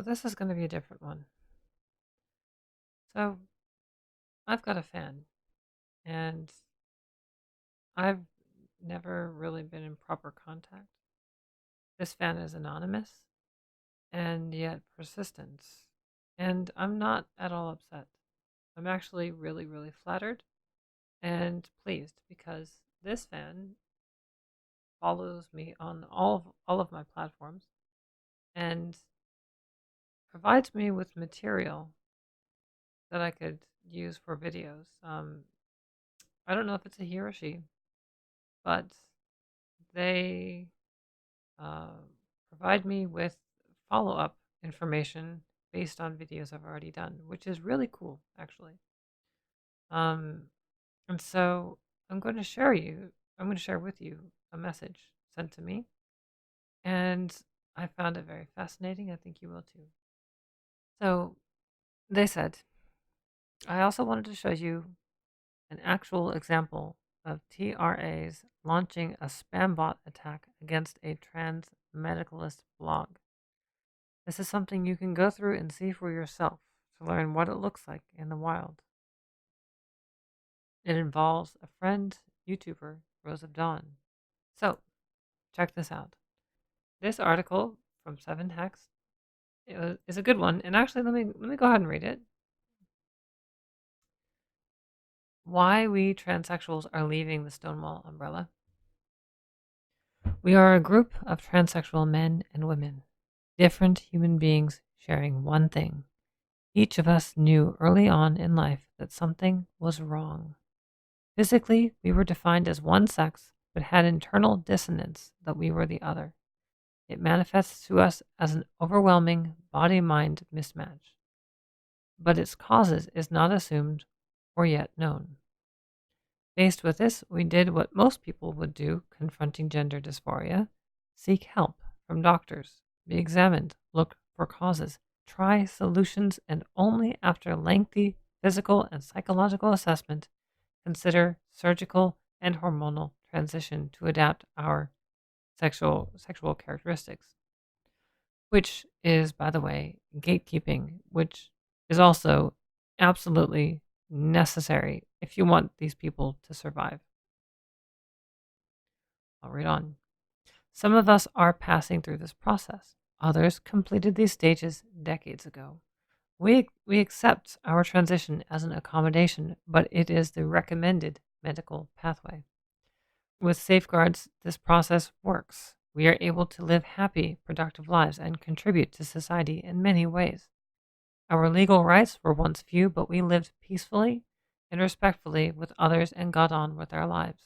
this is going to be a different one. So I've got a fan, and I've never really been in proper contact. This fan is anonymous and yet persistent, and I'm not at all upset. I'm actually really, really flattered and pleased because this fan follows me on all of my platforms and provides me with material that I could use for videos. I don't know if it's a he or she, but they uh, provide me with follow up information based on videos I've already done, which is really cool, actually. Um, and so I'm going to I'm going to share with you a message sent to me, and I found it very fascinating. I think you will too. So they said, I also wanted to show you an actual example of TRAs launching a spam bot attack against a trans medicalist blog. This is something you can go through and see for yourself to learn what it looks like in the wild. It involves a friend, YouTuber, Rose of Dawn. So, check this out. This article from 7 Hex is a good one, and actually, let me go ahead and read it. Why we transsexuals are leaving the Stonewall umbrella. We are a group of transsexual men and women, different human beings sharing one thing. Each of us knew early on in life that something was wrong. Physically, we were defined as one sex, but had internal dissonance that we were the other. It manifests to us as an overwhelming body-mind mismatch, but its causes is not assumed or yet known. Faced with this, we did what most people would do confronting gender dysphoria: seek help from doctors, be examined, look for causes, try solutions, and only after lengthy physical and psychological assessment consider surgical and hormonal transition to adapt our sexual characteristics, which is, by the way, gatekeeping, which is also absolutely necessary if you want these people to survive. I'll read on. Some of us are passing through this process. Others completed these stages decades ago. We accept our transition as an accommodation, but it is the recommended medical pathway. With safeguards, this process works. We are able to live happy, productive lives and contribute to society in many ways. Our legal rights were once few, but we lived peacefully and respectfully with others and got on with our lives.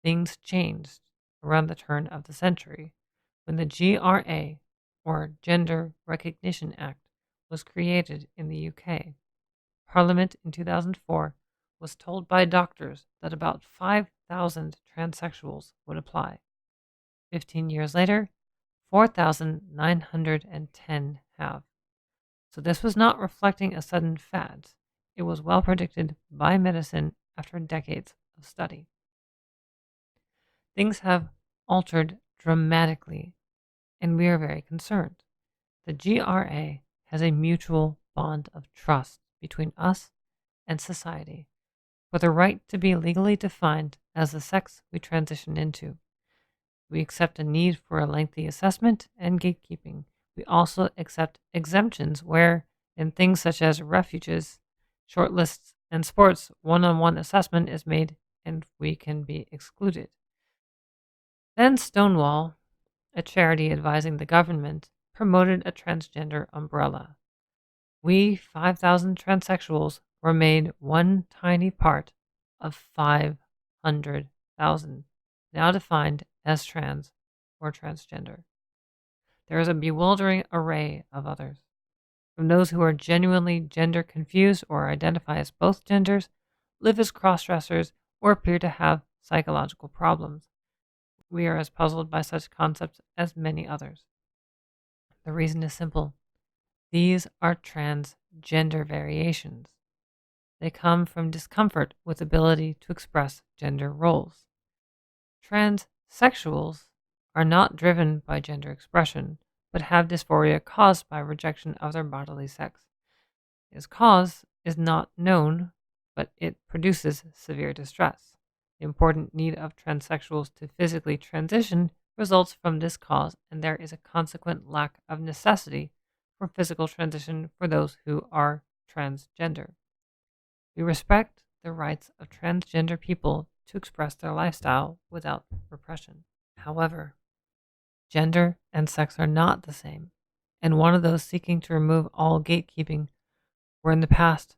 Things changed around the turn of the century when the GRA, or Gender Recognition Act, was created in the UK. Parliament in 2004 was told by doctors that about 5,000 transsexuals would apply. 15 years later, 4,910 have. So this was not reflecting a sudden fad. It was well predicted by medicine after decades of study. Things have altered dramatically, and we are very concerned. The GRA has a mutual bond of trust between us and society for the right to be legally defined as the sex we transition into. We accept a need for a lengthy assessment and gatekeeping. We also accept exemptions where, in things such as refuges, shortlists, and sports, one-on-one assessment is made and we can be excluded. Then Stonewall, a charity advising the government, promoted a transgender umbrella. We 5,000 transsexuals were made one tiny part of 500,000, now defined as trans or transgender. There is a bewildering array of others, from those who are genuinely gender confused or identify as both genders, live as cross-dressers, or appear to have psychological problems. We are as puzzled by such concepts as many others. The reason is simple. These are transgender variations. They come from discomfort with ability to express gender roles. Transsexuals are not driven by gender expression, but have dysphoria caused by rejection of their bodily sex. Its cause is not known, but it produces severe distress. The important need of transsexuals to physically transition results from this cause, and there is a consequent lack of necessity for physical transition for those who are transgender. We respect the rights of transgender people to express their lifestyle without repression. However, gender and sex are not the same, and one of those seeking to remove all gatekeeping were in the past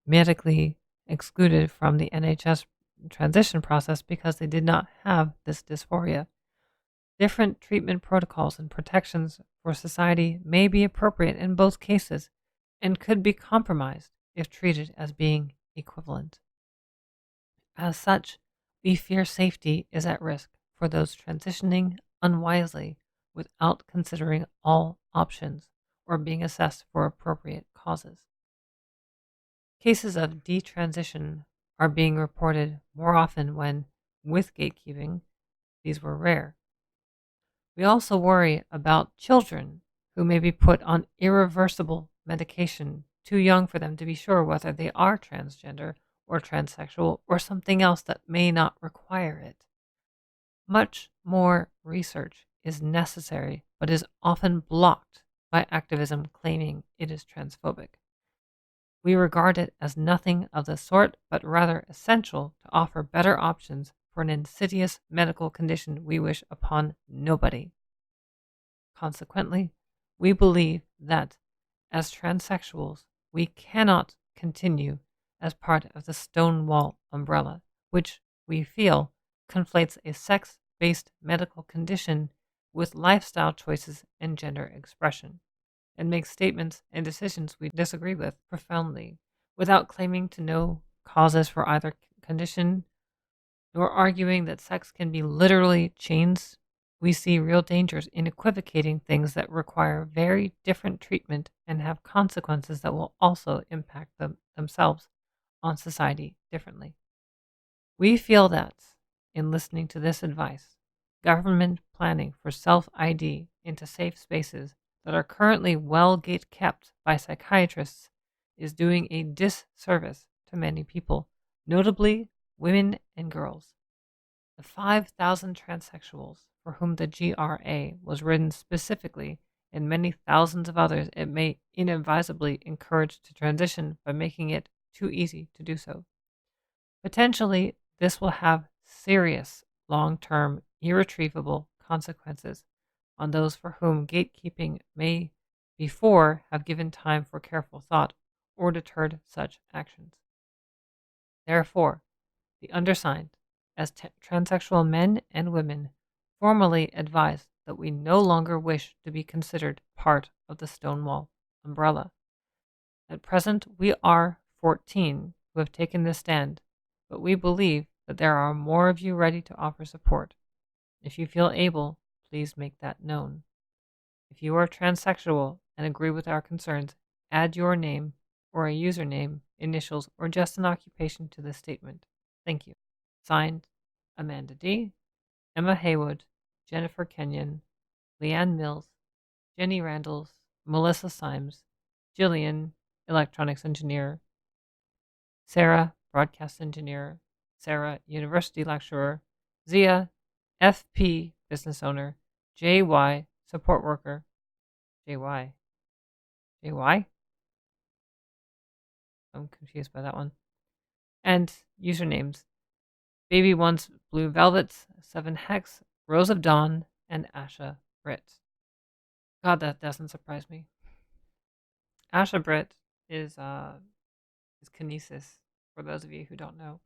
medically excluded from the NHS transition process because they did not have this dysphoria. Different treatment protocols and protections for society may be appropriate in both cases and could be compromised if treated as being equivalent. As such, we fear safety is at risk for those transitioning unwisely without considering all options or being assessed for appropriate causes. Cases of detransition are being reported more often when, with gatekeeping, these were rare. We also worry about children who may be put on irreversible medication too young for them to be sure whether they are transgender or transsexual or something else that may not require it. Much more research is necessary, but is often blocked by activism claiming it is transphobic. We regard it as nothing of the sort, but rather essential to offer better options for an insidious medical condition we wish upon nobody. Consequently, we believe that, as transsexuals, we cannot continue as part of the Stonewall umbrella, which we feel conflates a sex based medical condition with lifestyle choices and gender expression, and makes statements and decisions we disagree with profoundly, without claiming to know causes for either condition, nor arguing that sex can be literally changed. We see real dangers in equivocating things that require very different treatment and have consequences that will also impact themselves on society differently. We feel that, in listening to this advice, government planning for self ID into safe spaces that are currently well gate kept by psychiatrists is doing a disservice to many people, notably women and girls. The 5,000 transsexuals for whom the GRA was written specifically, and many thousands of others it may inadvisably encourage to transition by making it too easy to do so. Potentially, this will have serious, long term, irretrievable consequences on those for whom gatekeeping may before have given time for careful thought or deterred such actions. Therefore, the undersigned, as transsexual men and women, formally advise that we no longer wish to be considered part of the Stonewall umbrella. At present, we are 14 who have taken this stand, but we believe that there are more of you ready to offer support. If you feel able, please make that known. If you are transsexual and agree with our concerns, add your name or a username, initials, or just an occupation to this statement. Thank you. Signed, Amanda D., Emma Haywood, Jennifer Kenyon, Leanne Mills, Jenny Randalls, Melissa Symes, Jillian, electronics engineer, Sarah, broadcast engineer, Sarah, university lecturer, Zia, FP, business owner, JY, support worker, JY. JY? I'm confused by that one. And usernames Baby Wants Blue Velvets, 7 Hex, Rose of Dawn, and Asha Britt. God, that doesn't surprise me. Asha Britt is Kinesis, for those of you who don't know.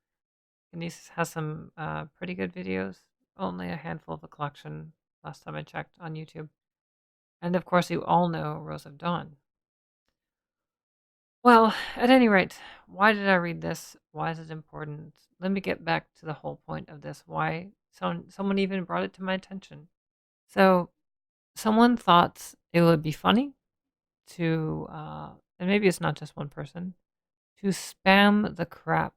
Kinesis has some pretty good videos, only a handful of the collection last time I checked on YouTube. And of course, you all know Rose of Dawn. Well, at any rate, why did I read this? Why is it important? Let me get back to the whole point of this. Why someone even brought it to my attention. So, someone thought it would be funny to, and maybe it's not just one person, to spam the crap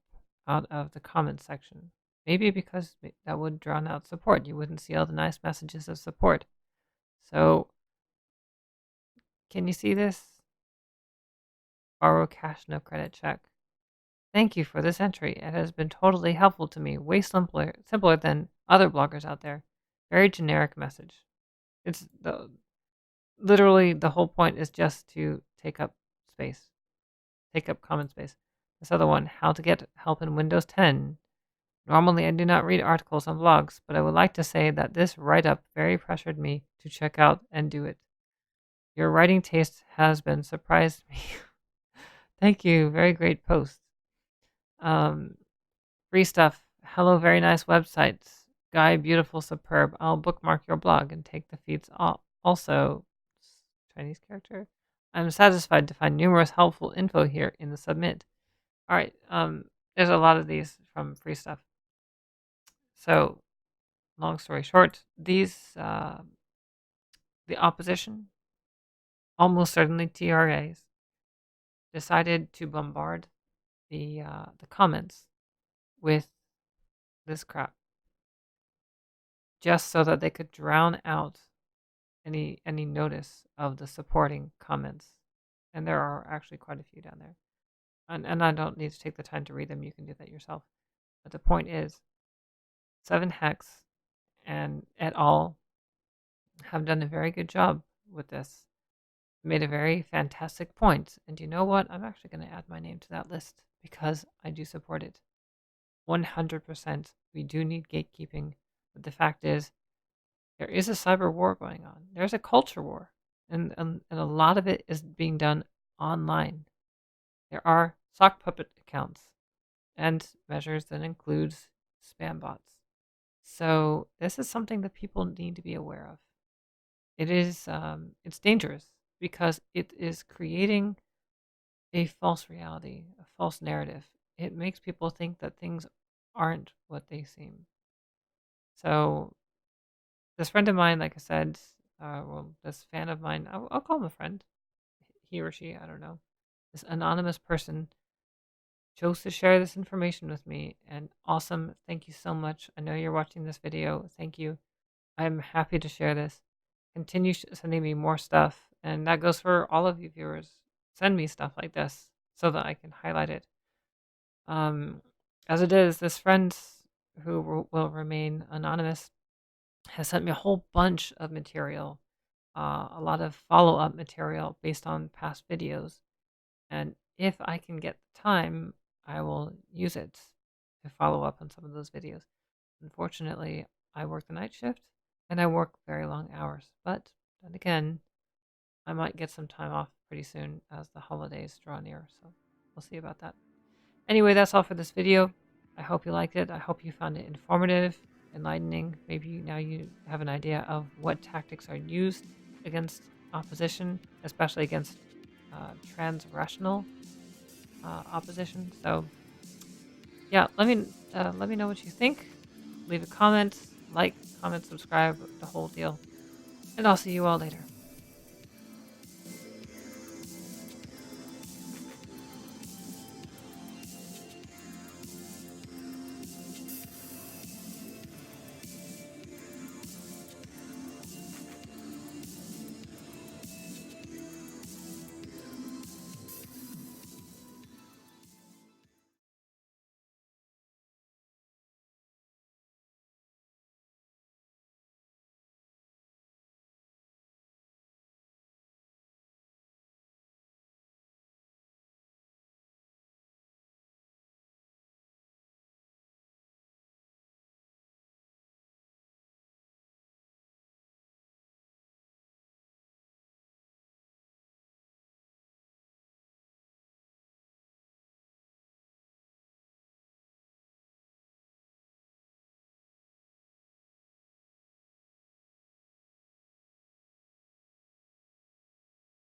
out of the comment section. Maybe because that would drown out support. You wouldn't see all the nice messages of support. So Can you see this? Borrow cash, no credit check. Thank you for this entry. It has been totally helpful to me. Way simpler than other bloggers out there. Very generic message. It's literally the whole point is just to take up space, take up common space. This other one, how to get help in Windows 10. Normally, I do not read articles on blogs, but I would like to say that this write-up very pressured me to check out and do it. Your writing taste has been surprised me. Thank you. Very great post. Free stuff. Hello, very nice websites. Guy, beautiful, superb. I'll bookmark your blog and take the feeds also. Chinese character. I'm satisfied to find numerous helpful info here in the submit. All right. There's a lot of these from free stuff. So, long story short, these the opposition, almost certainly TRAs, decided to bombard the comments with this crap, just so that they could drown out any notice of the supporting comments. And there are actually quite a few down there. And I don't need to take the time to read them. You can do that yourself. But the point is, 7 Hex and et al. Have done a very good job with this. Made a very fantastic point. And you know what? I'm actually going to add my name to that list because I do support it. 100%. We do need gatekeeping. But the fact is, there is a cyber war going on. There's a culture war. And a lot of it is being done online. There are sock puppet accounts and measures that includes spam bots. So this is something that people need to be aware of. It is it's dangerous because it is creating a false reality, a false narrative. It makes people think that things aren't what they seem. So this friend of mine, like I said, this fan of mine, I'll call him a friend, he or she, I don't know. This anonymous person chose to share this information with me, and awesome. Thank you so much. I know you're watching this video. Thank you. I'm happy to share this. Continue sending me more stuff, and that goes for all of you viewers. Send me stuff like this so that I can highlight it. As it is, this friend who will remain anonymous has sent me a whole bunch of material, a lot of follow-up material based on past videos. And if I can get the time, I will use it to follow up on some of those videos. Unfortunately, I work the night shift and I work very long hours. But then again, I might get some time off pretty soon as the holidays draw near. So we'll see about that. Anyway, that's all for this video. I hope you liked it. I hope you found it informative, enlightening. Maybe now you have an idea of what tactics are used against opposition, especially against trans-rational opposition. So yeah, let me know what you think. Leave a comment, like, comment, subscribe, the whole deal. And I'll see you all later.